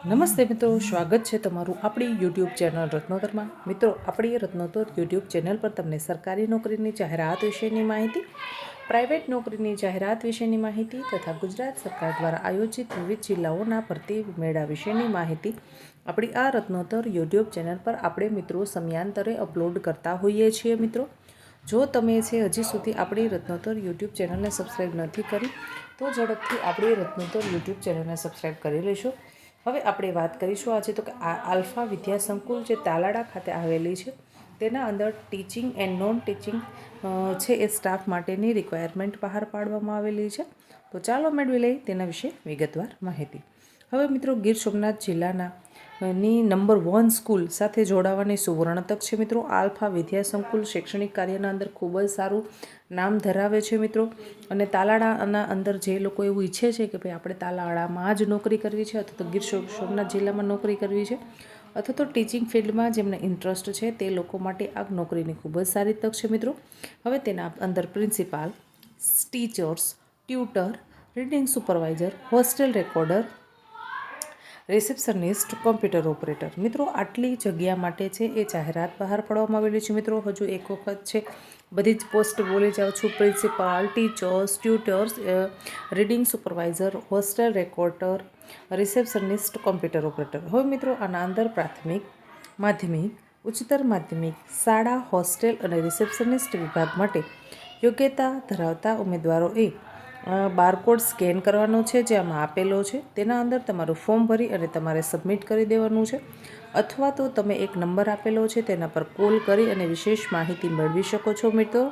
નમસ્તે મિત્રો, સ્વાગત છે તમારું આપણી યુટ્યુબ ચેનલ રત્નોતરમાં। મિત્રો, આપણી રત્નોતર યુટ્યુબ ચેનલ પર તમને સરકારી નોકરીની જાહેરાત વિશેની માહિતી, પ્રાઇવેટ નોકરીની જાહેરાત વિશેની માહિતી તથા ગુજરાત સરકાર દ્વારા આયોજિત વિવિધ જિલ્લાઓના ભરતી મેળા વિશેની માહિતી આપણી આ રત્નોતર યુટ્યુબ ચેનલ પર આપણે મિત્રો સમયાંતરે અપલોડ કરતા હોઈએ છીએ। મિત્રો, જો તમે હજી સુધી આપણી રત્નોતર યુટ્યુબ ચેનલને સબસ્ક્રાઈબ નથી કરી તો ઝડપથી આપણી રત્નોતર યુટ્યુબ ચેનલને સબસ્ક્રાઈબ કરી લેશો। હવે આપણે વાત કરીશું આજે તો કે આલ્ફા વિદ્યા સંકુલ જે તાલાડા ખાતે આવેલી છે તેના અંદર ટીચિંગ એન્ડ નોન ટીચિંગ છે એ સ્ટાફ માટેની રિક્વાયરમેન્ટ બહાર પાડવામાં આવેલી છે। તો ચાલો મેળવી લઈએ તેના વિશે વિગતવાર માહિતી। હવે મિત્રો, ગીર સોમનાથ જિલ્લાના ની નંબર 1 સ્કૂલ સાથે જોડાવાની સુવર્ણ તક છે। મિત્રો, આલ્ફા વિદ્યા સંકુલ શૈક્ષણિક કાર્યના અંદર ખૂબ જ સારું નામ ધરાવે છે મિત્રો। અને તાલાડાના અંદર જે લોકો એવું ઈચ્છે છે કે ભાઈ આપણે તાલાડામાં જ નોકરી કરવી છે અથવા તો ગીર સોમનાથ જિલ્લામાં નોકરી કરવી છે અથવા તો ટીચિંગ ફિલ્ડમાં જેમને ઇન્ટરેસ્ટ છે તે લોકો માટે આ નોકરીની ખૂબ જ સારી તક છે મિત્રો। હવે તેના અંદર principal, teachers, tutor, reading supervisor, hostel recorder, receptionist, computer operator, મિત્રો આટલી જગ્યા માટે છે એ જાહેરાત બહાર પાડવામાં આવેલી છે। મિત્રો, હજુ એક વખત છે બધી જ પોસ્ટ બોલી જાઉં છું: principal, teachers, tutors, reading supervisor, hostel recorder, receptionist, computer operator. હવે મિત્રો, આના અંદર પ્રાથમિક, માધ્યમિક, ઉચ્ચતર માધ્યમિક, શાળા, હોસ્ટેલ અને રિસેપ્શનિસ્ટ વિભાગ માટે યોગ્યતા ધરાવતા ઉમેદવારોએ બારકોડ સ્કેન કરવાનો છે જે આમાં આપેલો છે। તેના અંદર તમારું ફોર્મ ભરી અને તમારે સબમિટ કરી દેવાનું છે, અથવા તો તમે એક નંબર આપેલો છે તેના પર કોલ કરી અને વિશેષ માહિતી મેળવી શકો છો મિત્રો।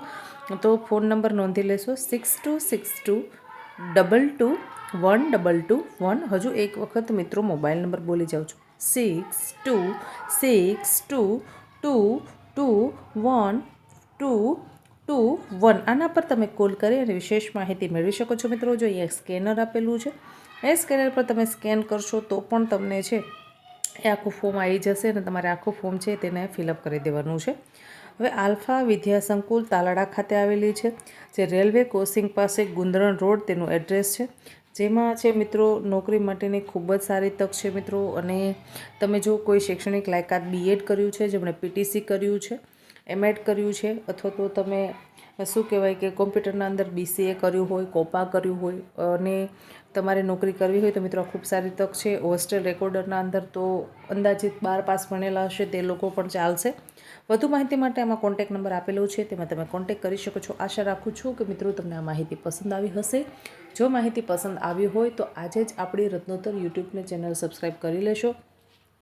તો ફોન નંબર નોંધી લેશો: 6262221221। હજુ એક વખત મિત્રો મોબાઈલ નંબર બોલી જાઉં છું: 6262221221। આના પર તમે કોલ કરી અને વિશેષ માહિતી મેળવી શકો છો મિત્રો। જો અહીંયા સ્કેનર આપેલું છે, એ સ્કેનર પર તમે સ્કેન કરશો તો પણ તમને છે એ આખું ફોર્મ આવી જશે અને તમારે આખું ફોર્મ છે તેને ફિલઅપ કરી દેવાનું છે। હવે આલ્ફા વિદ્યા સંકુલ તાલાડા ખાતે આવેલી છે, જે રેલવે ક્રોસિંગ પાસે ગુંદરણ રોડ તેનું એડ્રેસ છે। જેમાં છે મિત્રો નોકરી માટેની ખૂબ જ સારી તક છે મિત્રો। અને તમે જો કોઈ શૈક્ષણિક લાયકાત બીએડ કર્યું છે, જેમણે પીટીસી કર્યું છે, એમએડ કર્યું છે, અથવા તો તમે શું કહેવાય કે કોમ્પ્યુટરના અંદર બીસીએ કર્યું હોય, કોપા કર્યું હોય અને તમારે નોકરી કરવી હોય તો મિત્રો ખૂબ સારી તક છે। હોસ્ટેલ રેકોર્ડરના અંદર તો અંદાજિત 12 પાસ ભણેલા હશે તે લોકો પણ ચાલશે। વધુ માહિતી માટે આમાં કોન્ટેક્ટ નંબર આપેલો છે, તેમાં તમે કોન્ટેક્ટ કરી શકો છો। આશા રાખું છું કે મિત્રો તમને આ માહિતી પસંદ આવી હશે। જો માહિતી પસંદ આવી હોય તો આજે જ આપણી રત્નોતર યુટ્યુબને ચેનલ સબસ્ક્રાઈબ કરી લેશો।